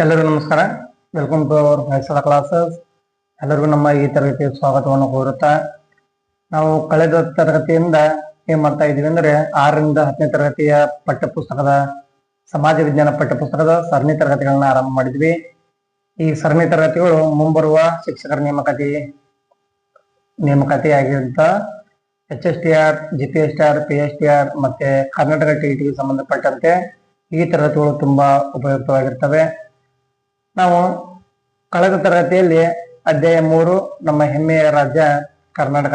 ಎಲ್ಲರಿಗೂ ನಮಸ್ಕಾರ. Welcome to our Hoysala classes. ಎಲ್ಲರಿಗೂ ನಮ್ಮ ಈ ತರಗತಿಯ ಸ್ವಾಗತವನ್ನು ಕೋರುತ್ತಾ, ನಾವು ಕಳೆದ ತರಗತಿಯಿಂದ ಏನ್ ಮಾಡ್ತಾ ಇದೀವಿ ಅಂದ್ರೆ 6ರಿಂದ 10ನೇ ತರಗತಿಯ ಪಠ್ಯಪುಸ್ತಕದ ಸಮಾಜ ವಿಜ್ಞಾನ ಪಠ್ಯಪುಸ್ತಕದ ಸರಣಿ ತರಗತಿಗಳನ್ನ ಆರಂಭ ಮಾಡಿದ್ವಿ. ಈ ಸರಣಿ ತರಗತಿಗಳು ಮುಂಬರುವ ಶಿಕ್ಷಕರ ನೇಮಕಾತಿ ಆಗಿರುತ್ತ HSTR, GPSTR, PSTR ಮತ್ತೆ ಕರ್ನಾಟಕ TET ಸಂಬಂಧಪಟ್ಟಂತೆ ಈ ತರಗತಿಗಳು ತುಂಬಾ ಉಪಯುಕ್ತವಾಗಿರ್ತವೆ. ನಾವು ಕಳೆದ ತರಗತಿಯಲ್ಲಿ ಅಧ್ಯಾಯ 3 ನಮ್ಮ ಹೆಮ್ಮೆಯ ರಾಜ್ಯ ಕರ್ನಾಟಕ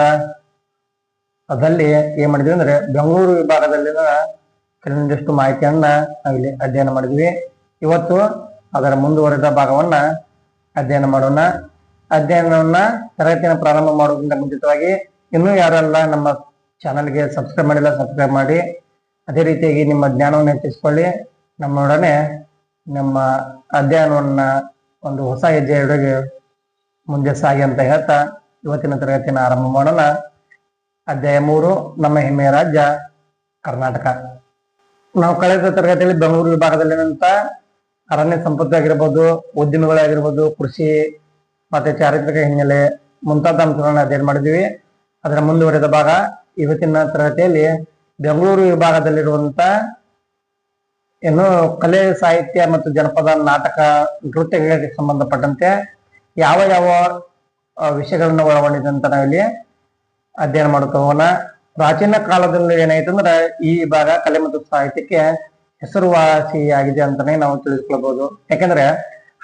ಅದಲ್ಲಿ ಏನ್ ಮಾಡಿದ್ವಿ ಅಂದ್ರೆ ಬೆಂಗಳೂರು ವಿಭಾಗದಲ್ಲಿನ ಕೆಲವೊಂದಿಷ್ಟು ಮಾಹಿತಿಯನ್ನ ನಾವಿಲ್ಲಿ ಅಧ್ಯಯನ ಮಾಡಿದ್ವಿ. ಇವತ್ತು ಅದರ ಮುಂದುವರೆದ ಭಾಗವನ್ನ ಅಧ್ಯಯನ ಮಾಡೋಣ. ಅಧ್ಯಯನವನ್ನ ತರಗತಿಯನ್ನು ಪ್ರಾರಂಭ ಮಾಡೋದ್ರಿಂದ ಮುಂಚಿತವಾಗಿ ಇನ್ನೂ ಯಾರೆಲ್ಲ ನಮ್ಮ ಚಾನಲ್ಗೆ ಸಬ್ಸ್ಕ್ರೈಬ್ ಮಾಡಿಲ್ಲ ಸಬ್ಸ್ಕ್ರೈಬ್ ಮಾಡಿ, ಅದೇ ರೀತಿಯಾಗಿ ನಿಮ್ಮ ಜ್ಞಾನವನ್ನು ಹೆಚ್ಚಿಸಿಕೊಳ್ಳಿ. ನಮ್ಮೊಡನೆ ನಮ್ಮ ಅಧ್ಯಯನವನ್ನ ಒಂದು ಹೊಸ ಹೆಜ್ಜೆಯೊಳಗೆ ಮುಂದೆ ಸಾಗಿ ಅಂತ ಹೇಳ್ತಾ ಇವತ್ತಿನ ತರಗತಿಯನ್ನು ಆರಂಭ ಮಾಡೋಣ. ಅಧ್ಯಾಯ 3 ನಮ್ಮ ಹೆಮ್ಮೆಯ ರಾಜ್ಯ ಕರ್ನಾಟಕ. ನಾವು ಕಳೆದ ತರಗತಿಯಲ್ಲಿ ಬೆಂಗಳೂರು ವಿಭಾಗದಲ್ಲಿರುವಂತ ಅರಣ್ಯ ಸಂಪತ್ತು ಆಗಿರ್ಬೋದು, ಉದ್ಯಮಿಗಳಾಗಿರ್ಬೋದು, ಕೃಷಿ ಮತ್ತೆ ಚಾರಿತ್ರಿಕ ಹಿನ್ನೆಲೆ ಮುಂತಾದ ಅಂಶಗಳನ್ನ ಅಧ್ಯಯನ ಮಾಡಿದ್ವಿ. ಅದರ ಮುಂದುವರೆದ ಭಾಗ ಇವತ್ತಿನ ತರಗತಿಯಲ್ಲಿ ಬೆಂಗಳೂರು ವಿಭಾಗದಲ್ಲಿರುವಂತ ಏನು ಕಲೆ, ಸಾಹಿತ್ಯ ಮತ್ತು ಜನಪದ, ನಾಟಕ, ನೃತ್ಯಗಳಿಗೆ ಸಂಬಂಧಪಟ್ಟಂತೆ ಯಾವ ಯಾವ ವಿಷಯಗಳನ್ನ ಒಳಗೊಂಡಿದೆ ಅಂತ ನಾವಿಲ್ಲಿ ಅಧ್ಯಯನ ಮಾಡುತ್ತಾ ಹೋಗೋಣ. ಪ್ರಾಚೀನ ಕಾಲದಲ್ಲಿ ಏನಾಯ್ತು ಅಂದ್ರೆ ಈ ವಿಭಾಗ ಕಲೆ ಮತ್ತು ಸಾಹಿತ್ಯಕ್ಕೆ ಹೆಸರುವಾಸಿಯಾಗಿದೆ ಅಂತಾನೆ ನಾವು ತಿಳಿದುಕೊಳ್ಬಹುದು. ಯಾಕಂದ್ರೆ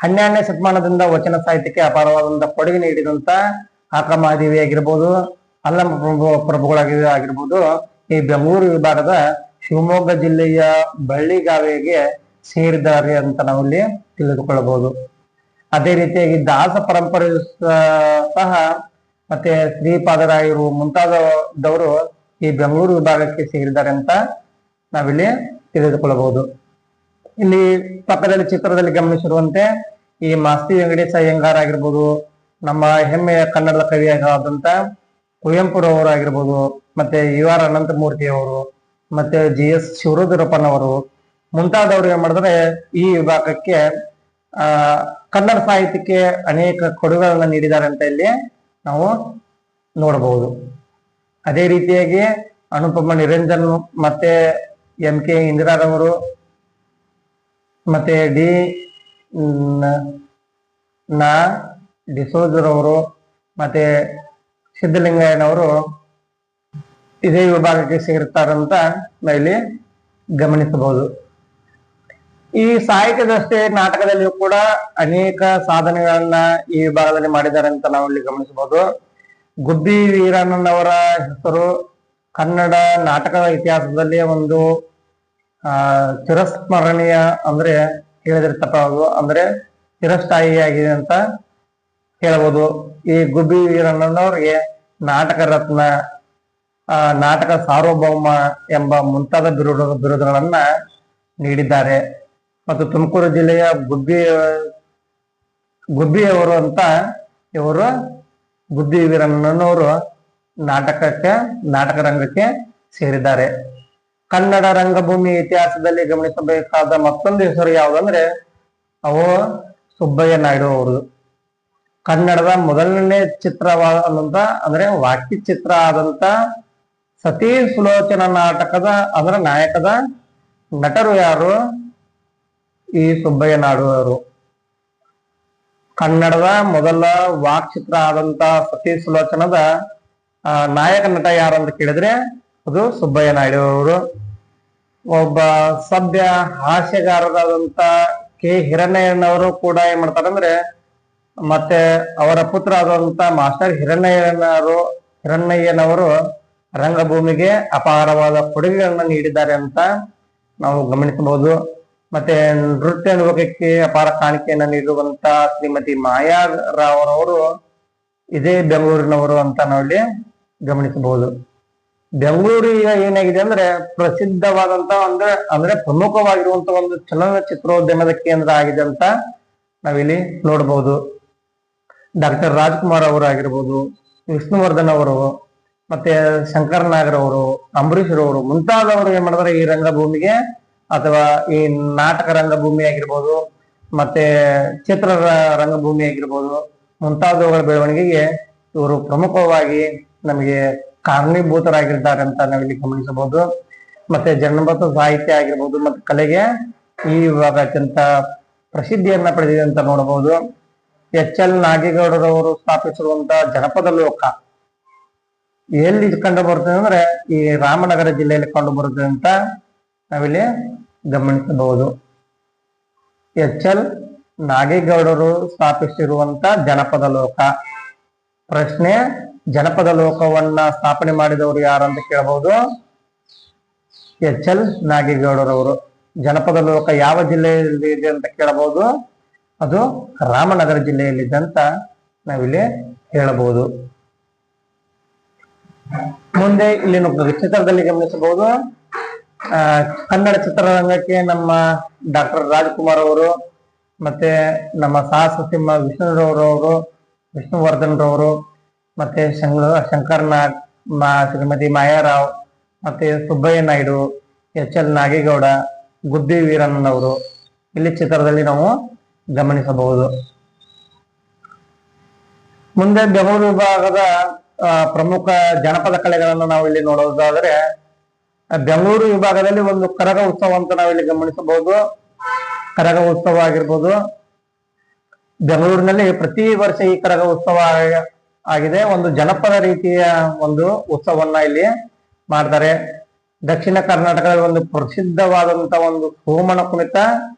12ನೇ ಶತಮಾನದಿಂದ ವಚನ ಸಾಹಿತ್ಯಕ್ಕೆ ಅಪಾರವಾದಂತ ಕೊಡುಗೆ ನೀಡಿದಂತ ಆಕ್ರಮಾದೇವಿ ಆಗಿರ್ಬೋದು, ಅಲ್ಲಮ ಪ್ರಭುಗಳಾಗಿರ್ಬೋದು ಈ ಬೆಂಗಳೂರು ವಿಭಾಗದ ಶಿವಮೊಗ್ಗ ಜಿಲ್ಲೆಯ ಬಳ್ಳಿಗಾವೆಗೆ ಸೇರಿದ್ದಾರೆ ಅಂತ ನಾವಿಲ್ಲಿ ತಿಳಿದುಕೊಳ್ಳಬಹುದು. ಅದೇ ರೀತಿಯಾಗಿ ದಾಸ ಪರಂಪರೆ ಸಹ ಮತ್ತೆ ಶ್ರೀಪಾದರಾಯರು ಮುಂತಾದವರು ಈ ಬೆಂಗಳೂರು ವಿಭಾಗಕ್ಕೆ ಸೇರಿದ್ದಾರೆ ಅಂತ ನಾವಿಲ್ಲಿ ತಿಳಿದುಕೊಳ್ಳಬಹುದು. ಇಲ್ಲಿ ಪಕ್ಕದಲ್ಲಿ ಚಿತ್ರದಲ್ಲಿ ಗಮನಿಸಿರುವಂತೆ ಈ ಮಾಸ್ತಿ ವೆಂಕಟೇಶ ಅಯ್ಯಂಗಾರ್ ಆಗಿರ್ಬೋದು, ನಮ್ಮ ಹೆಮ್ಮೆಯ ಕನ್ನಡದ ಕವಿಯಾದಂತ ಕುವೆಂಪುರವರು ಆಗಿರ್ಬೋದು, ಮತ್ತೆ UR ಅನಂತಮೂರ್ತಿ ಅವರು, ಮತ್ತೆ GS ಶಿವರುದ್ರಪ್ಪನವರು ಮುಂತಾದವರು ಏನ್ ಮಾಡಿದ್ರೆ ಈ ವಿಭಾಗಕ್ಕೆ ಕನ್ನಡ ಸಾಹಿತ್ಯಕ್ಕೆ ಅನೇಕ ಕೊಡುಗೆಗಳನ್ನ ನೀಡಿದ್ದಾರೆ ಅಂತ ಇಲ್ಲಿ ನಾವು ನೋಡಬಹುದು. ಅದೇ ರೀತಿಯಾಗಿ ಅನುಪಮ ನಿರಂಜನ್ ಮತ್ತೆ MK ಇಂದಿರಾರವರು ಮತ್ತೆ ಡಿಸೋಜರವರು ಮತ್ತೆ ಸಿದ್ದಲಿಂಗಯ್ಯನವರು ಇದೇ ವಿಭಾಗಕ್ಕೆ ಸೇರುತ್ತಾರಂತ ನಾವಿಲ್ಲಿ ಗಮನಿಸಬಹುದು. ಈ ಸಾಹಿತ್ಯದಷ್ಟೇ ನಾಟಕದಲ್ಲಿಯೂ ಕೂಡ ಅನೇಕ ಸಾಧನೆಗಳನ್ನ ಈ ವಿಭಾಗದಲ್ಲಿ ಮಾಡಿದ್ದಾರೆ ಅಂತ ನಾವು ಇಲ್ಲಿ ಗಮನಿಸಬಹುದು. ಗುಬ್ಬಿ ವೀರಣ್ಣನವರ ಹೆಸರು ಕನ್ನಡ ನಾಟಕದ ಇತಿಹಾಸದಲ್ಲಿ ಒಂದು ಚಿರಸ್ಮರಣೀಯ ಅಂದ್ರೆ ಹೇಳಿದ್ರೆ ತಪ್ಪಾಗದು, ಅಂದ್ರೆ ಚಿರಸ್ಥಾಯಿಯಾಗಿದೆ ಅಂತ ಹೇಳ್ಬೋದು. ಈ ಗುಬ್ಬಿ ವೀರಣ್ಣನವರಿಗೆ ನಾಟಕ ರತ್ನ, ನಾಟಕ ಸಾರ್ವಭೌಮ ಎಂಬ ಮುಂತಾದ ಬಿರುದುಗಳನ್ನ ನೀಡಿದ್ದಾರೆ. ಮತ್ತು ತುಮಕೂರು ಜಿಲ್ಲೆಯ ಗುಬ್ಬಿಯವರು ಅಂತ ಇವರು ಗುಬ್ಬಿ ವೀರಣ್ಣನವರು ನಾಟಕ ರಂಗಕ್ಕೆ ಸೇರಿದ್ದಾರೆ. ಕನ್ನಡ ರಂಗಭೂಮಿ ಇತಿಹಾಸದಲ್ಲಿ ಗಮನಿಸಬೇಕಾದ ಮತ್ತೊಂದು ಹೆಸರು ಯಾವುದಂದ್ರೆ ಅವು ಸುಬ್ಬಯ್ಯ ನಾಯ್ಡು ಅವರು. ಕನ್ನಡದ ಮೊದಲನೇ ಚಿತ್ರವಾದಂತ ಅಂದ್ರೆ ವಾಕ್ಯ ಚಿತ್ರ ಆದಂತ ಸತಿ ಸುಲೋಚನ ನಾಟಕದ ಅದರ ನಾಯಕದ ನಟರು ಯಾರು? ಈ ಸುಬ್ಬಯ್ಯ ನಾಯ್ಡು ಅವರು. ಕನ್ನಡದ ಮೊದಲ ವಾಕ್ ಚಿತ್ರ ಆದಂತ ಸತಿ ಸುಲೋಚನದ ನಾಯಕ ನಟ ಯಾರು ಅಂತ ಕೇಳಿದ್ರೆ ಅದು ಸುಬ್ಬಯ್ಯ ನಾಯ್ಡು ಅವರು. ಒಬ್ಬ ಸಭ್ಯ ಹಾಸ್ಯಗಾರರಾದಂತ K ಹಿರಣ್ಣಯ್ಯನವರು ಕೂಡ ಏನ್ ಮಾಡ್ತಾರಂದ್ರೆ ಮತ್ತೆ ಅವರ ಪುತ್ರ ಆದಂತ ಮಾಸ್ಟರ್ ಹಿರಣ್ಣಯ್ಯನವರು ರಂಗಭೂಮಿಗೆ ಅಪಾರವಾದ ಕೊಡುಗೆಗಳನ್ನ ನೀಡಿದ್ದಾರೆ ಅಂತ ನಾವು ಗಮನಿಸಬಹುದು. ಮತ್ತೆ ನೃತ್ಯ ಅನುಭವಕ್ಕೆ ಅಪಾರ ಕಾಣಿಕೆಯನ್ನ ನೀಡಿರುವಂತ ಶ್ರೀಮತಿ ಮಾಯಾ ರಾವ್ ಅವರು ಇದೇ ಬೆಂಗಳೂರಿನವರು ಅಂತ ನಾವಿಲ್ಲಿ ಗಮನಿಸಬಹುದು. ಬೆಂಗಳೂರು ಈಗ ಏನಾಗಿದೆ ಅಂದ್ರೆ ಪ್ರಸಿದ್ಧವಾದಂತ ಅಂದ್ರೆ ಪ್ರಮುಖವಾಗಿರುವಂತ ಒಂದು ಚಲನಚಿತ್ರೋದ್ಯಮದ ಕೇಂದ್ರ ಆಗಿದೆ ಅಂತ ನಾವಿಲ್ಲಿ ನೋಡಬಹುದು. ಡಾಕ್ಟರ್ ರಾಜ್ಕುಮಾರ್ ಅವರು ಆಗಿರ್ಬೋದು, ವಿಷ್ಣುವರ್ಧನ್ ಅವರು, ಮತ್ತೆ ಶಂಕರ್ ನಾಗರ್ ಅವರು, ಅಂಬರೀಷ್ ರವರು ಮುಂತಾದವರು ಏನ್ ಮಾಡಿದ್ರೆ ಈ ರಂಗಭೂಮಿಗೆ ಅಥವಾ ಈ ನಾಟಕ ರಂಗಭೂಮಿ ಆಗಿರ್ಬೋದು, ಮತ್ತೆ ಚಿತ್ರ ರಂಗಭೂಮಿ ಆಗಿರ್ಬೋದು ಮುಂತಾದವುಗಳ ಬೆಳವಣಿಗೆಗೆ ಇವರು ಪ್ರಮುಖವಾಗಿ ನಮಗೆ ಕಾರಣೀಭೂತರಾಗಿದ್ದಾರೆ ಅಂತ ನಾವಿಲ್ಲಿ ಗಮನಿಸಬಹುದು. ಮತ್ತೆ ಜನಪದ ಸಾಹಿತ್ಯ ಆಗಿರ್ಬೋದು ಮತ್ತೆ ಕಲೆಗೆ ಈ ವಿಭಾಗ ಅತ್ಯಂತ ಪ್ರಸಿದ್ಧಿಯನ್ನ ಪಡೆದಿದೆ ಅಂತ ನೋಡಬಹುದು. ಎಚ್.ಎಲ್. ನಾಗೇಗೌಡರವರು ಸ್ಥಾಪಿಸಿರುವಂತಹ ಜನಪದ ಲೋಕ ಎಲ್ಲಿ ಕಂಡು ಬರುತ್ತದೆ ಅಂದ್ರೆ ಈ ರಾಮನಗರ ಜಿಲ್ಲೆಯಲ್ಲಿ ಕಂಡು ಬರುತ್ತದೆ ಅಂತ ನಾವಿಲ್ಲಿ ಗಮನಿಸಬಹುದು. ಎಚ್.ಎಲ್. ನಾಗೇಗೌಡರು ಸ್ಥಾಪಿಸಿರುವಂತ ಜನಪದ ಲೋಕ. ಪ್ರಶ್ನೆ, ಜನಪದ ಲೋಕವನ್ನ ಸ್ಥಾಪನೆ ಮಾಡಿದವರು ಯಾರು ಅಂತ ಕೇಳಬಹುದು. ಎಚ್.ಎಲ್. ನಾಗೇಗೌಡರವರು. ಜನಪದ ಲೋಕ ಯಾವ ಜಿಲ್ಲೆಯಲ್ಲಿ ಇದೆ ಅಂತ ಕೇಳಬಹುದು. ಅದು ರಾಮನಗರ ಜಿಲ್ಲೆಯಲ್ಲಿದೆ ಅಂತ ನಾವಿಲ್ಲಿ ಹೇಳಬಹುದು. ಮುಂದೆ ಇಲ್ಲಿ ಚಿತ್ರದಲ್ಲಿ ಗಮನಿಸಬಹುದು. ಕನ್ನಡ ಚಿತ್ರರಂಗಕ್ಕೆ ನಮ್ಮ ಡಾಕ್ಟರ್ ರಾಜ್ಕುಮಾರ್ ಅವರು ಮತ್ತೆ ನಮ್ಮ ಸಾಹಸ ಸಿಂಹ ವಿಷ್ಣುವರ್ಧನ್ ರವರು ಮತ್ತೆ ಶಂಕರ್ ನಾಗ್, ಶ್ರೀಮತಿ ಮಾಯಾರಾವ್ ಮತ್ತೆ ಸುಬ್ಬಯ್ಯ ನಾಯ್ಡು, ಎಚ್.ಎಲ್. ನಾಗೇಗೌಡ, ಗುಬ್ಬಿ ವೀರಣ್ಣನವರು ಇಲ್ಲಿ ಚಿತ್ರದಲ್ಲಿ ನಾವು ಗಮನಿಸಬಹುದು. ಮುಂದೆ ಬೆಂಗಳೂರು ವಿಭಾಗದ ಪ್ರಮುಖ ಜನಪದ ಕಲೆಗಳನ್ನು ನಾವು ಇಲ್ಲಿ ನೋಡೋದಾದ್ರೆ ಬೆಂಗಳೂರು ವಿಭಾಗದಲ್ಲಿ ಒಂದು ಕರಗ ಉತ್ಸವ ಅಂತ ನಾವಿಲ್ಲಿ ಗಮನಿಸಬಹುದು. ಕರಗ ಉತ್ಸವ ಆಗಿರ್ಬೋದು. ಬೆಂಗಳೂರಿನಲ್ಲಿ ಪ್ರತಿ ವರ್ಷ ಈ ಕರಗ ಉತ್ಸವ ಆಗಿದೆ. ಒಂದು ಜನಪದ ರೀತಿಯ ಒಂದು ಉತ್ಸವವನ್ನ ಇಲ್ಲಿ ಮಾಡ್ತಾರೆ. ದಕ್ಷಿಣ ಕರ್ನಾಟಕದಲ್ಲಿ ಒಂದು ಪ್ರಸಿದ್ಧವಾದಂತ ಒಂದು ಸೋಮನ ಕುಣಿತ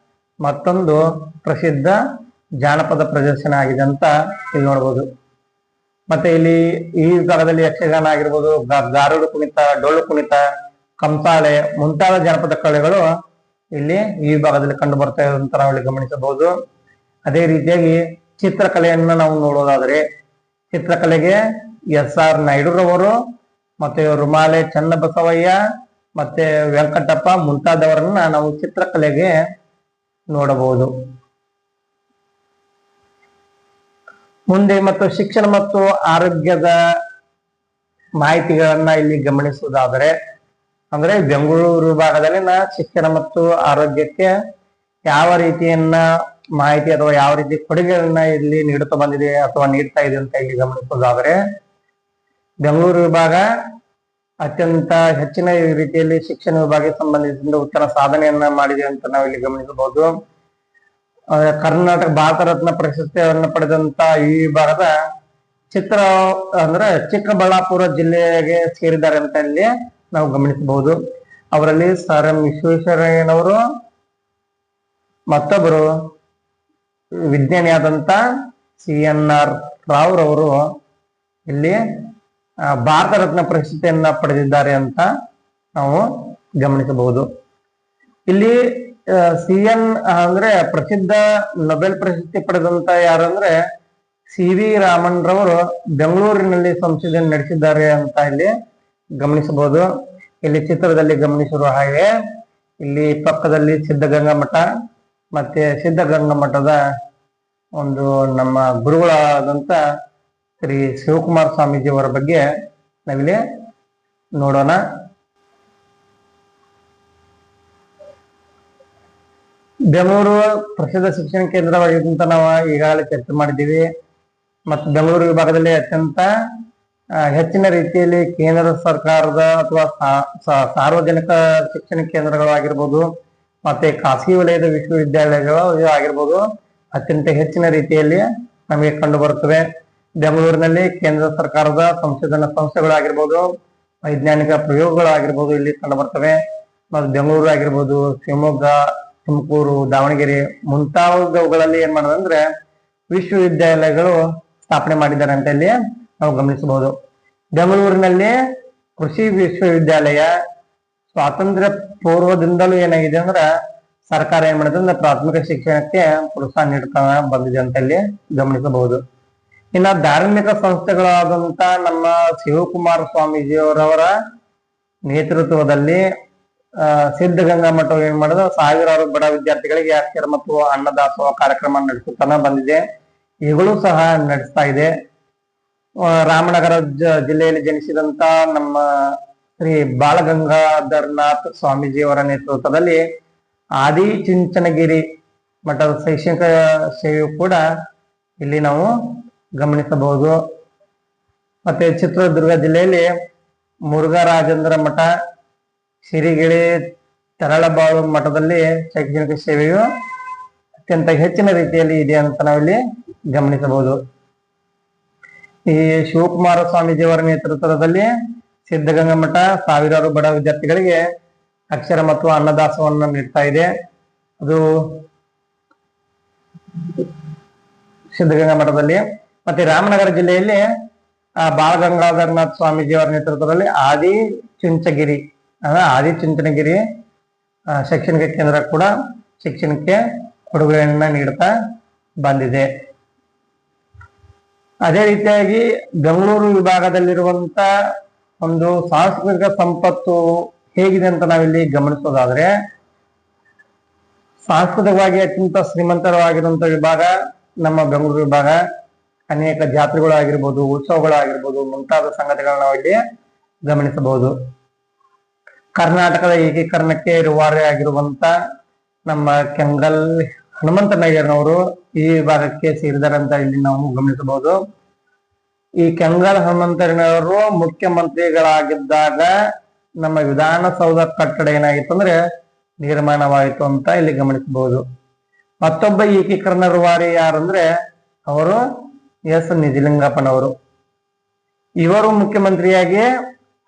ಮತ್ತೊಂದು ಪ್ರಸಿದ್ಧ ಜಾನಪದ ಪ್ರದರ್ಶನ ಆಗಿದೆ ಅಂತ ಇಲ್ಲಿ ನೋಡ್ಬೋದು. ಮತ್ತೆ ಇಲ್ಲಿ ಈ ವಿಭಾಗದಲ್ಲಿ ಯಕ್ಷಗಾನ ಆಗಿರ್ಬೋದು, ಗಾರುಡು ಕುಣಿತ, ಡೊಳ್ಳು ಕುಣಿತ, ಕಂಸಾಳೆ ಮುಂತಾದ ಜನಪದ ಕಲೆಗಳು ಇಲ್ಲಿ ಈ ವಿಭಾಗದಲ್ಲಿ ಕಂಡು ಬರ್ತಾ ಇರೋದಂತ ನಾವು ಇಲ್ಲಿ ಗಮನಿಸಬಹುದು. ಅದೇ ರೀತಿಯಾಗಿ ಚಿತ್ರಕಲೆಯನ್ನ ನಾವು ನೋಡೋದಾದ್ರೆ ಚಿತ್ರಕಲೆಗೆ ಎಸ್.ಆರ್. ನಾಯ್ಡುರವರು ಮತ್ತೆ ರುಮಾಲೆ ಚನ್ನಬಸವಯ್ಯ ಮತ್ತೆ ವೆಂಕಟಪ್ಪ ಮುಂತಾದವರನ್ನ ನಾವು ಚಿತ್ರಕಲೆಗೆ ನೋಡಬಹುದು. ಮುಂದೆ ಮತ್ತು ಶಿಕ್ಷಣ ಮತ್ತು ಆರೋಗ್ಯದ ಮಾಹಿತಿಗಳನ್ನ ಇಲ್ಲಿ ಗಮನಿಸುವುದಾದರೆ ಅಂದ್ರೆ ಬೆಂಗಳೂರು ಭಾಗದಲ್ಲಿನ ಶಿಕ್ಷಣ ಮತ್ತು ಆರೋಗ್ಯಕ್ಕೆ ಯಾವ ರೀತಿಯನ್ನ ಮಾಹಿತಿ ಅಥವಾ ಯಾವ ರೀತಿ ಕೊಡುಗೆಗಳನ್ನ ಇಲ್ಲಿ ನೀಡುತ್ತಾ ಬಂದಿದೆ ಅಥವಾ ನೀಡ್ತಾ ಇದೆ ಅಂತ ಇಲ್ಲಿ ಗಮನಿಸುವುದಾದರೆ ಬೆಂಗಳೂರು ವಿಭಾಗ ಅತ್ಯಂತ ಹೆಚ್ಚಿನ ರೀತಿಯಲ್ಲಿ ಶಿಕ್ಷಣ ವಿಭಾಗಕ್ಕೆ ಸಂಬಂಧಿಸಿದ ಉತ್ತಮ ಸಾಧನೆಯನ್ನ ಮಾಡಿದೆ ಅಂತ ನಾವು ಇಲ್ಲಿ ಗಮನಿಸಬಹುದು. ಕರ್ನಾಟಕ ಭಾರತ ರತ್ನ ಪ್ರಶಸ್ತಿಯನ್ನು ಪಡೆದಂತ ಈ ವಿಭಾಗದ ಚಿಕ್ಕಬಳ್ಳಾಪುರ ಜಿಲ್ಲೆಗೆ ಸೇರಿದ್ದಾರೆ ಅಂತ ಇಲ್ಲಿ ನಾವು ಗಮನಿಸಬಹುದು. ಅವರಲ್ಲಿ ಸರ್ ಎಂ ವಿಶ್ವೇಶ್ವರಯ್ಯನವರು ಮತ್ತೊಬ್ಬರು ವಿಜ್ಞಾನಿಯಾದಂತ CNR ರಾವ್ ರವರು ಇಲ್ಲಿ ಭಾರತ ರತ್ನ ಪ್ರಶಸ್ತಿಯನ್ನ ಪಡೆದಿದ್ದಾರೆ ಅಂತ ನಾವು ಗಮನಿಸಬಹುದು. ಇಲ್ಲಿ ಪ್ರಸಿದ್ಧ ನೊಬೆಲ್ ಪ್ರಶಸ್ತಿ ಪಡೆದಂತ ಯಾರಂದ್ರೆ CV ರಾಮನ್ ರವರು ಬೆಂಗಳೂರಿನಲ್ಲಿ ಸಂಶೋಧನೆ ನಡೆಸಿದ್ದಾರೆ ಅಂತ ಇಲ್ಲಿ ಗಮನಿಸಬಹುದು. ಇಲ್ಲಿ ಚಿತ್ರದಲ್ಲಿ ಗಮನಿಸಿರುವ ಹಾಗೆ ಇಲ್ಲಿ ಪಕ್ಕದಲ್ಲಿ ಸಿದ್ಧಗಂಗಾ ಮಠ ಮತ್ತೆ ಸಿದ್ಧಗಂಗಾ ಮಠದ ಒಂದು ನಮ್ಮ ಗುರುಗಳಾದಂತ ಶ್ರೀ ಶಿವಕುಮಾರ ಸ್ವಾಮೀಜಿ ಅವರ ಬಗ್ಗೆ ನಾವಿಲ್ಲಿ ನೋಡೋಣ. ಬೆಂಗಳೂರು ಪ್ರಸಿದ್ಧ ಶಿಕ್ಷಣ ಕೇಂದ್ರವಾಗಿದ್ದಂತ ನಾವು ಈಗಾಗಲೇ ಚರ್ಚೆ ಮಾಡಿದ್ದೀವಿ. ಮತ್ತು ಬೆಂಗಳೂರು ವಿಭಾಗದಲ್ಲಿ ಅತ್ಯಂತ ಹೆಚ್ಚಿನ ರೀತಿಯಲ್ಲಿ ಕೇಂದ್ರ ಸರ್ಕಾರದ ಅಥವಾ ಸಾರ್ವಜನಿಕ ಶಿಕ್ಷಣ ಕೇಂದ್ರಗಳಾಗಿರ್ಬೋದು ಮತ್ತೆ ಖಾಸಗಿ ವಲಯದ ವಿಶ್ವವಿದ್ಯಾಲಯಗಳು ಆಗಿರ್ಬೋದು ಅತ್ಯಂತ ಹೆಚ್ಚಿನ ರೀತಿಯಲ್ಲಿ ನಮಗೆ ಕಂಡು ಬರುತ್ತವೆ. ಬೆಂಗಳೂರಿನಲ್ಲಿ ಕೇಂದ್ರ ಸರ್ಕಾರದ ಸಂಶೋಧನಾ ಸಂಸ್ಥೆಗಳಾಗಿರ್ಬೋದು, ವೈಜ್ಞಾನಿಕ ಪ್ರಯೋಗಗಳಾಗಿರ್ಬೋದು ಇಲ್ಲಿ ಕಂಡು ಬರ್ತವೆ. ಮತ್ತು ಬೆಂಗಳೂರು ಆಗಿರ್ಬೋದು, ಶಿವಮೊಗ್ಗ, ತುಮಕೂರು, ದಾವಣಗೆರೆ ಮುಂತಾದವುಗಳಲ್ಲಿ ಏನ್ ಮಾಡೋದಂದ್ರೆ ವಿಶ್ವವಿದ್ಯಾಲಯಗಳು ಸ್ಥಾಪನೆ ಮಾಡಿದ್ದಾರೆ ಅಂತ ಇಲ್ಲಿ ನಾವು ಗಮನಿಸಬಹುದು. ಬೆಂಗಳೂರಿನಲ್ಲಿ ಕೃಷಿ ವಿಶ್ವವಿದ್ಯಾಲಯ ಸ್ವಾತಂತ್ರ್ಯ ಪೂರ್ವದಿಂದಲೂ ಏನಾಗಿದೆ ಅಂದ್ರೆ ಸರ್ಕಾರ ಏನ್ ಮಾಡಿದೆ ಅಂದ್ರೆ ಪ್ರಾಥಮಿಕ ಶಿಕ್ಷಣಕ್ಕೆ ಪ್ರೋತ್ಸಾಹ ನೀಡ್ತಾ ಬಂದಿದೆ ಅಂತ ಇಲ್ಲಿ ಗಮನಿಸಬಹುದು. ಇನ್ನ ಧಾರ್ಮಿಕ ಸಂಸ್ಥೆಗಳಾದಂತ ನಮ್ಮ ಶಿವಕುಮಾರ ಸ್ವಾಮೀಜಿಯವರವರ ನೇತೃತ್ವದಲ್ಲಿ ಸಿದ್ಧಗಂಗಾ ಮಠ ಏನ್ ಮಾಡಿದ ಸಾವಿರಾರು ಬಡ ವಿದ್ಯಾರ್ಥಿಗಳಿಗೆ ಅಕ್ಷರ ಮತ್ತು ಅನ್ನದಾಸೋಹ ಕಾರ್ಯಕ್ರಮ ನಡೆಸುತ್ತಾನೆ ಬಂದಿದೆ. ಇವುಗಳು ಸಹ ನಡೆಸ್ತಾ ಇದೆ. ರಾಮನಗರ ಜಿಲ್ಲೆಯಲ್ಲಿ ಜನಿಸಿದಂತ ನಮ್ಮ ಶ್ರೀ ಬಾಲಗಂಗಾಧರನಾಥ್ ಸ್ವಾಮೀಜಿಯವರ ನೇತೃತ್ವದಲ್ಲಿ ಆದಿಚುಂಚನಗಿರಿ ಮಠದ ಶೈಕ್ಷಣಿಕ ಸೇವೆಯು ಕೂಡ ಇಲ್ಲಿ ನಾವು ಗಮನಿಸಬಹುದು. ಮತ್ತೆ ಚಿತ್ರದುರ್ಗ ಜಿಲ್ಲೆಯಲ್ಲಿ ಮುರುಘರಾಜೇಂದ್ರ ಮಠ, ಸಿರಿಗೆರೆ, ತರಳಬಾಳು ಮಠದಲ್ಲಿ ಶೈಕ್ಷಣಿಕ ಸೇವೆಯು ಅತ್ಯಂತ ಹೆಚ್ಚಿನ ರೀತಿಯಲ್ಲಿ ಇದೆ ಅಂತ ನಾವಿಲ್ಲಿ ಗಮನಿಸಬಹುದು. ಈ ಶಿವಕುಮಾರ ಸ್ವಾಮೀಜಿಯವರ ನೇತೃತ್ವದಲ್ಲಿ ಸಿದ್ಧಗಂಗಾ ಮಠ ಸಾವಿರಾರು ಬಡ ವಿದ್ಯಾರ್ಥಿಗಳಿಗೆ ಅಕ್ಷರ ಮತ್ತು ಅನ್ನದಾಸವನ್ನು ನೀಡ್ತಾ ಇದೆ. ಅದು ಸಿದ್ಧಗಂಗಾ ಮಠದಲ್ಲಿ. ಮತ್ತೆ ರಾಮನಗರ ಜಿಲ್ಲೆಯಲ್ಲಿ ಬಾಲಗಂಗಾಧರನಾಥ್ ಸ್ವಾಮೀಜಿಯವರ ನೇತೃತ್ವದಲ್ಲಿ ಆದಿಚುಂಚನಗಿರಿ ಶೈಕ್ಷಣಿಕ ಕೇಂದ್ರ ಕೂಡ ಶಿಕ್ಷಣಕ್ಕೆ ಕೊಡುಗೆಯನ್ನ ನೀಡುತ್ತಾ ಬಂದಿದೆ. ಅದೇ ರೀತಿಯಾಗಿ ಬೆಂಗಳೂರು ವಿಭಾಗದಲ್ಲಿರುವಂತ ಒಂದು ಸಾಂಸ್ಕೃತಿಕ ಸಂಪತ್ತು ಹೇಗಿದೆ ಅಂತ ನಾವಿಲ್ಲಿ ಗಮನಿಸೋದಾದ್ರೆ, ಸಾಂಸ್ಕೃತಿಕವಾಗಿ ಅತ್ಯಂತ ಶ್ರೀಮಂತರವಾಗಿರುವಂತಹ ವಿಭಾಗ ನಮ್ಮ ಬೆಂಗಳೂರು ವಿಭಾಗ. ಅನೇಕ ಜಾತ್ರೆಗಳು ಆಗಿರ್ಬೋದು, ಉತ್ಸವಗಳು ಆಗಿರ್ಬೋದು, ಮುಂತಾದ ಸಂಗತಿಗಳನ್ನ ನಾವಿಲ್ಲಿ ಗಮನಿಸಬಹುದು. ಕರ್ನಾಟಕದ ಏಕೀಕರಣಕ್ಕೆ ರೂವಾರಿ ಆಗಿರುವಂತ ನಮ್ಮ ಕೆಂಗಲ್ ಹನುಮಂತನಯ್ಯನವರು ಈ ವಿಭಾಗಕ್ಕೆ ಸೇರಿದ್ದಾರೆ ಅಂತ ಇಲ್ಲಿ ನಾವು ಗಮನಿಸಬಹುದು. ಈ ಕೆಂಗಲ್ ಹನುಮಂತನವರು ಮುಖ್ಯಮಂತ್ರಿಗಳಾಗಿದ್ದಾಗ ನಮ್ಮ ವಿಧಾನಸೌಧ ಕಟ್ಟಡ ಏನಾಗಿತ್ತು ಅಂದ್ರೆ ನಿರ್ಮಾಣವಾಯಿತು ಅಂತ ಇಲ್ಲಿ ಗಮನಿಸಬಹುದು. ಮತ್ತೊಬ್ಬ ಏಕೀಕರಣ ರೂವಾರಿ ಯಾರಂದ್ರೆ ಅವರು ಎಸ್ ನಿಜಲಿಂಗಪ್ಪನವರು. ಇವರು ಮುಖ್ಯಮಂತ್ರಿಯಾಗಿ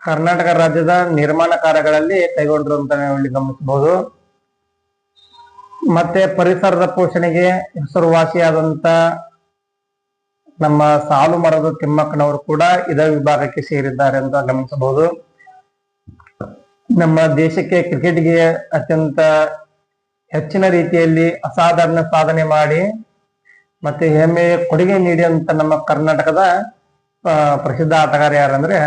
ಕರ್ನಾಟಕ ರಾಜ್ಯದ ನಿರ್ಮಾಣ ಕಾರ್ಯಗಳಲ್ಲಿ ಕೈಗೊಂಡರು ಅಂತ ನಾವು ಇಲ್ಲಿ ಗಮನಿಸಬಹುದು. ಮತ್ತೆ ಪರಿಸರದ ಪೋಷಣೆಗೆ ಹೆಸರುವಾಸಿಯಾದಂತ ನಮ್ಮ ಸಾಲು ಮರದ ತಿಮ್ಮಕ್ಕನವರು ಕೂಡ ಇದೇ ವಿಭಾಗಕ್ಕೆ ಸೇರಿದ್ದಾರೆ ಅಂತ ಗಮನಿಸಬಹುದು. ನಮ್ಮ ದೇಶಕ್ಕೆ ಕ್ರಿಕೆಟ್ಗೆ ಅತ್ಯಂತ ಹೆಚ್ಚಿನ ರೀತಿಯಲ್ಲಿ ಅಸಾಧಾರಣ ಸಾಧನೆ ಮಾಡಿ ಮತ್ತೆ ಹೆಮ್ಮೆಯ ಕೊಡುಗೆ ನೀಡಿದಂತ ನಮ್ಮ ಕರ್ನಾಟಕದ ಪ್ರಸಿದ್ಧ ಆಟಗಾರ ಯಾರಂದ್ರೆ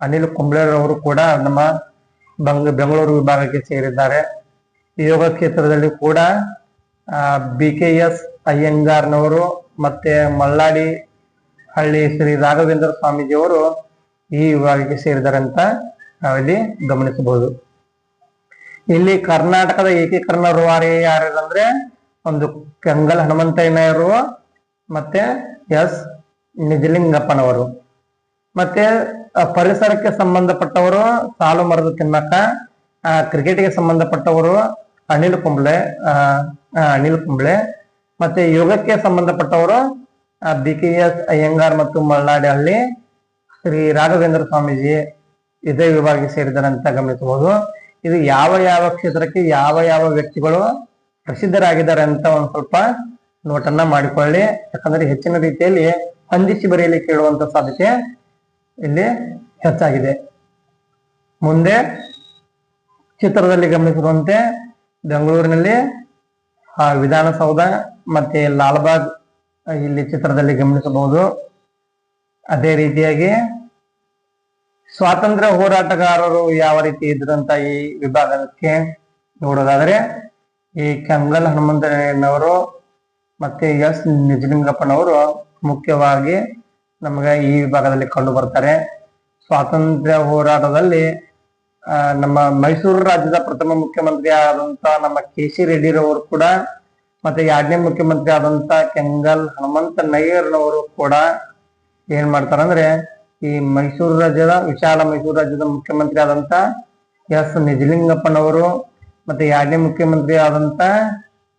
ಅನಿಲ್ ಕುಂಬ್ಳೆರವರು ಕೂಡ ನಮ್ಮ ಬೆಂಗಳೂರು ವಿಭಾಗಕ್ಕೆ ಸೇರಿದ್ದಾರೆ. ಯೋಗ ಕ್ಷೇತ್ರದಲ್ಲಿ ಕೂಡ BKS ಅಯ್ಯಂಗಾರ್ನವರು ಮತ್ತೆ ಮಲ್ಲಾಡಿ ಹಳ್ಳಿ ಶ್ರೀ ರಾಘವೇಂದ್ರ ಸ್ವಾಮೀಜಿಯವರು ಈ ವಿಭಾಗಕ್ಕೆ ಸೇರಿದ್ದಾರೆ ಅಂತ ನಾವಿಲ್ಲಿ ಗಮನಿಸಬಹುದು. ಇಲ್ಲಿ ಕರ್ನಾಟಕದ ಏಕೀಕರಣ ರೂವಾರಿ ಯಾರಂದ್ರೆ ಒಂದು ಕೆಂಗಲ್ ಹನುಮಂತಯ್ಯನವರು ಮತ್ತೆ ಎಸ್ ನಿಜಲಿಂಗಪ್ಪನವರು. ಮತ್ತೆ ಪರಿಸರಕ್ಕೆ ಸಂಬಂಧಪಟ್ಟವರು ಸಾಲು ಮರದ ತಿಮ್ಮಕ್ಕ, ಕ್ರಿಕೆಟ್ಗೆ ಸಂಬಂಧಪಟ್ಟವರು ಅನಿಲ್ ಕುಂಬ್ಳೆ, ಮತ್ತೆ ಯೋಗಕ್ಕೆ ಸಂಬಂಧಪಟ್ಟವರು BKS ಅಯ್ಯಂಗಾರ್ ಮತ್ತು ಮಲ್ಲಾಡಹಳ್ಳಿ ಶ್ರೀ ರಾಘವೇಂದ್ರ ಸ್ವಾಮೀಜಿ ಇದೇ ವಿಭಾಗಕ್ಕೆ ಸೇರಿದ್ದಾರೆ ಅಂತ ಗಮನಿಸಬಹುದು. ಇದು ಯಾವ ಯಾವ ಕ್ಷೇತ್ರಕ್ಕೆ ಯಾವ ಯಾವ ವ್ಯಕ್ತಿಗಳು ಪ್ರಸಿದ್ಧರಾಗಿದ್ದಾರೆ ಅಂತ ಒಂದ್ ಸ್ವಲ್ಪ ನೋಟನ್ನ ಮಾಡಿಕೊಳ್ಳಿ. ಯಾಕಂದ್ರೆ ಹೆಚ್ಚಿನ ರೀತಿಯಲ್ಲಿ ಹೊಂದಿಸಿ ಬರೆಯಲಿ ಕೇಳುವಂತ ಸಾಧ್ಯತೆ ಇಲ್ಲಿ ಹೆಚ್ಚಾಗಿದೆ. ಮುಂದೆ ಚಿತ್ರದಲ್ಲಿ ಗಮನಿಸಿರುವಂತೆ ಬೆಂಗಳೂರಿನಲ್ಲಿ ವಿಧಾನಸೌಧ ಮತ್ತೆ ಲಾಲ್ಬಾಗ್ ಇಲ್ಲಿ ಚಿತ್ರದಲ್ಲಿ ಗಮನಿಸಬಹುದು. ಅದೇ ರೀತಿಯಾಗಿ ಸ್ವಾತಂತ್ರ್ಯ ಹೋರಾಟಗಾರರು ಯಾವ ರೀತಿ ಇದ್ರು ಅಂತ ಈ ವಿಭಾಗಕ್ಕೆ ನೋಡೋದಾದ್ರೆ ಈ ಕೆಂಗಲ್ ಹನುಮಂತಯ್ಯನವರು ಮತ್ತೆ ಎಸ್ ನಿಜಲಿಂಗಪ್ಪನವರು ಮುಖ್ಯವಾಗಿ ನಮಗೆ ಈ ವಿಭಾಗದಲ್ಲಿ ಕಂಡು ಬರ್ತಾರೆ. ಸ್ವಾತಂತ್ರ್ಯ ಹೋರಾಟದಲ್ಲಿ ನಮ್ಮ ಮೈಸೂರು ರಾಜ್ಯದ ಪ್ರಥಮ ಮುಖ್ಯಮಂತ್ರಿ ಆದಂತ ನಮ್ಮ KC ರೆಡ್ಡಿರವರು ಕೂಡ ಮತ್ತೆ 2ನೇ ಮುಖ್ಯಮಂತ್ರಿ ಆದಂತ ಕೆಂಗಲ್ ಹನುಮಂತನಯ್ಯನವರು ಕೂಡ ಏನ್ ಮಾಡ್ತಾರಂದ್ರೆ ಈ ಮೈಸೂರು ರಾಜ್ಯದ ವಿಶಾಲ ಮೈಸೂರು ರಾಜ್ಯದ ಮುಖ್ಯಮಂತ್ರಿ ಆದಂತ ಎಸ್ ನಿಜಲಿಂಗಪ್ಪನವರು ಮತ್ತೆ 2ನೇ ಮುಖ್ಯಮಂತ್ರಿ ಆದಂತ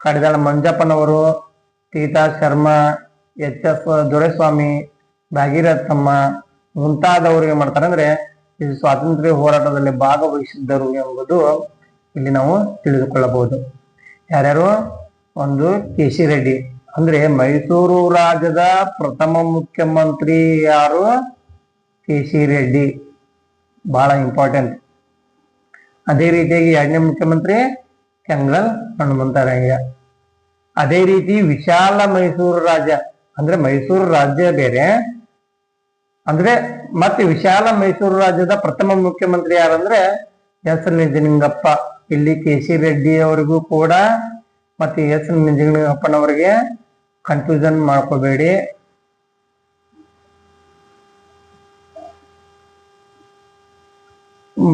ಕಡಿದಾಳ ಮಂಜಪ್ಪನವರು, ತೀತಾ ಶರ್ಮಾ, HS ದೊರೆಸ್ವಾಮಿ, ಭಾಗೀರಥಮ್ಮ ಮುಂತಾದವರು ಏನ್ ಮಾಡ್ತಾರೆ ಅಂದ್ರೆ ಈ ಸ್ವಾತಂತ್ರ್ಯ ಹೋರಾಟದಲ್ಲಿ ಭಾಗವಹಿಸಿದ್ದರು ಎಂಬುದು ಇಲ್ಲಿ ನಾವು ತಿಳಿದುಕೊಳ್ಳಬಹುದು. ಯಾರ್ಯಾರು? ಒಂದು KC ರೆಡ್ಡಿ ಅಂದ್ರೆ ಮೈಸೂರು ರಾಜ್ಯದ ಪ್ರಥಮ ಮುಖ್ಯಮಂತ್ರಿ ಯಾರು? KC ರೆಡ್ಡಿ, ಬಹಳ ಇಂಪಾರ್ಟೆಂಟ್. ಅದೇ ರೀತಿಯಾಗಿ 2ನೇ ಮುಖ್ಯಮಂತ್ರಿ ಕೆಂಗಲ್ ಹನುಮಂತಯ್ಯ. ಅದೇ ರೀತಿ ವಿಶಾಲ ಮೈಸೂರು ರಾಜ್ಯ ಅಂದ್ರೆ ಮೈಸೂರು ರಾಜ್ಯ ಬೇರೆ ಅಂದ್ರೆ ಮತ್ತೆ ವಿಶಾಲ ಮೈಸೂರು ರಾಜ್ಯದ ಪ್ರಥಮ ಮುಖ್ಯಮಂತ್ರಿ ಯಾರಂದ್ರೆ ಎಸ್ ನಿಜಲಿಂಗಪ್ಪ. ಇಲ್ಲಿ KC ರೆಡ್ಡಿ ಅವರಿಗೂ ಕೂಡ ಮತ್ತೆ ಎಸ್ ನಿಜಲಿಂಗಪ್ಪನವರಿಗೆ ಕನ್ಫ್ಯೂಷನ್ ಮಾಡ್ಕೋಬೇಡಿ.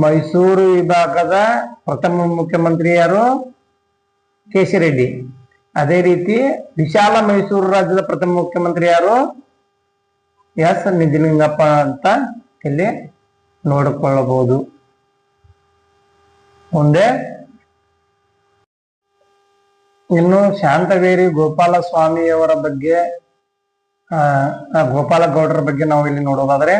ಮೈಸೂರು ವಿಭಾಗದ ಪ್ರಥಮ ಮುಖ್ಯಮಂತ್ರಿ ಯಾರು? KC ರೆಡ್ಡಿ. ಅದೇ ರೀತಿ ವಿಶಾಲ ಮೈಸೂರು ರಾಜ್ಯದ ಪ್ರಥಮ ಮುಖ್ಯಮಂತ್ರಿ ಯಾರು? ಎಸ್ ನಿಜಲಿಂಗಪ್ಪ ಅಂತ ಇಲ್ಲಿ ನೋಡಿಕೊಳ್ಳಬಹುದು. ಮುಂದೆ ಇನ್ನು ಶಾಂತವೇರಿ ಗೋಪಾಲ ಸ್ವಾಮಿಯವರ ಬಗ್ಗೆ, ಗೋಪಾಲ ಗೌಡರ ಬಗ್ಗೆ ನಾವು ಇಲ್ಲಿ ನೋಡೋದಾದ್ರೆ,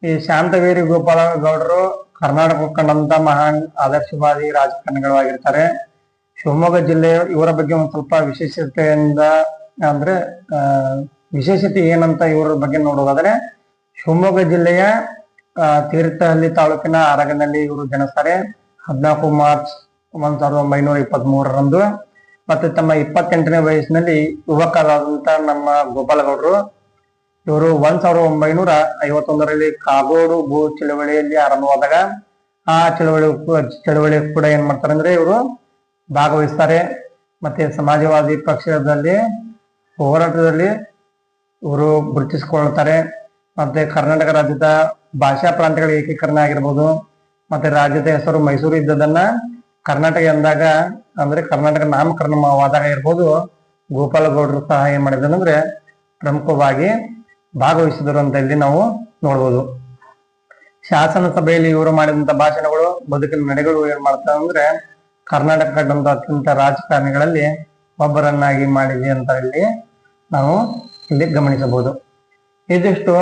ಈ ಶಾಂತವೇರಿ ಗೋಪಾಲ ಗೌಡರು ಕರ್ನಾಟಕ ಕಂಡಂತ ಮಹಾನ್ ಆದರ್ಶವಾದಿ ರಾಜಕಾರಣಿಗಳಾಗಿರ್ತಾರೆ. ಶಿವಮೊಗ್ಗ ಜಿಲ್ಲೆ ಇವರ ಬಗ್ಗೆ ಒಂದ್ ಸ್ವಲ್ಪ ವಿಶೇಷತೆಯಿಂದ ಅಂದ್ರೆ ವಿಶೇಷತೆ ಏನಂತ ಇವರ ಬಗ್ಗೆ ನೋಡೋದಾದ್ರೆ, ಶಿವಮೊಗ್ಗ ಜಿಲ್ಲೆಯ ತೀರ್ಥಹಳ್ಳಿ ತಾಲೂಕಿನ ಆರಗನಲ್ಲಿ ಇವರು ಜನಿಸ್ತಾರೆ 14 ಮಾರ್ಚ್ 1923ರಂದು. ಮತ್ತೆ ತಮ್ಮ 28ನೇ ವಯಸ್ಸಿನಲ್ಲಿ ಯುವಕರಾದಂತ ನಮ್ಮ ಗೋಪಾಲಗೌಡರು ಇವರು 1951ರಲ್ಲಿ ಕಾಗೋಡು ಭೂ ಚಳವಳಿಯಲ್ಲಿ ಆರಂಭವಾದಾಗ ಆ ಚಳವಳಿ ಕೂಡ ಏನ್ ಮಾಡ್ತಾರೆ ಅಂದ್ರೆ ಇವರು ಭಾಗವಹಿಸ್ತಾರೆ. ಮತ್ತೆ ಸಮಾಜವಾದಿ ಪಕ್ಷದಲ್ಲಿ ಹೋರಾಟದಲ್ಲಿ ಇವರು ಗುರುತಿಸಿಕೊಳ್ತಾರೆ. ಮತ್ತೆ ಕರ್ನಾಟಕ ರಾಜ್ಯದ ಭಾಷಾ ಪ್ರಾಂತ್ಯಗಳ ಏಕೀಕರಣ ಆಗಿರ್ಬೋದು, ಮತ್ತೆ ರಾಜ್ಯದ ಹೆಸರು ಮೈಸೂರು ಇದ್ದದನ್ನ ಕರ್ನಾಟಕ ಎಂದಾಗ ಅಂದ್ರೆ ಕರ್ನಾಟಕ ನಾಮಕರಣವಾದಾಗ ಇರ್ಬೋದು, ಗೋಪಾಲಗೌಡರು ಸಹ ಏನ್ ಮಾಡಿದ್ರು ಅಂದ್ರೆ ಪ್ರಮುಖವಾಗಿ ಭಾಗವಹಿಸಿದರು ಅಂತ ಇಲ್ಲಿ ನಾವು ನೋಡ್ಬೋದು. ಶಾಸನ ಸಭೆಯಲ್ಲಿ ಇವರು ಮಾಡಿದಂತ ಭಾಷಣಗಳು, ಬದುಕಿನ ನಡೆಗಳು ಏನ್ ಮಾಡ್ತಾರೆ ಅಂದ್ರೆ ಕರ್ನಾಟಕ ಕಂಡಂತ ಅತ್ಯಂತ ರಾಜಕಾರಣಿಗಳಲ್ಲಿ ಒಬ್ಬರನ್ನಾಗಿ ಮಾಡಿದೆ ಅಂತ ಇಲ್ಲಿ ನಾವು ಇಲ್ಲಿ ಗಮನಿಸಬಹುದು. ಇದಿಷ್ಟು